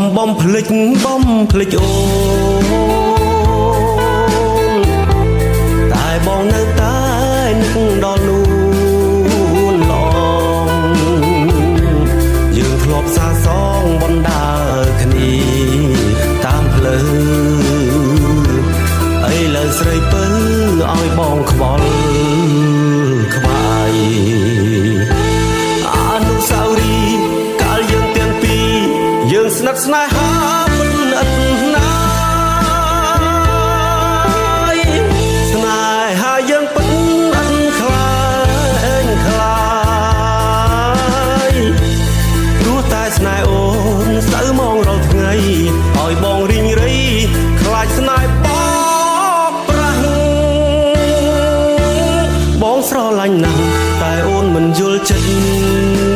มบอมพลิกบอมพลิกโอตายบองនៅតែនឹកដល់នួនឡងយើងធ្លាប់សាសងបណ្ដាគ្នាតាមផ្លូវអីលើស្រីពៅឲ្យបងខ្វល់ខ្វាយអនុស្សាវរីយ៍កាលយើងទាំងពីរយើងស្និទ្ធស្នេហាមិនឥតណាយស្នេហាយើងពិតឥតខ្លាញ់ខ្លាយព្រោះតែស្នេហ៍អូនសៅមងរាល់ថ្ងៃឲ្យបងរីងរៃខ្លាចស្នេហ៍បងប្រាស់បងស្រឡាញ់ណាស់តែអូនមិនយល់ចិត្ត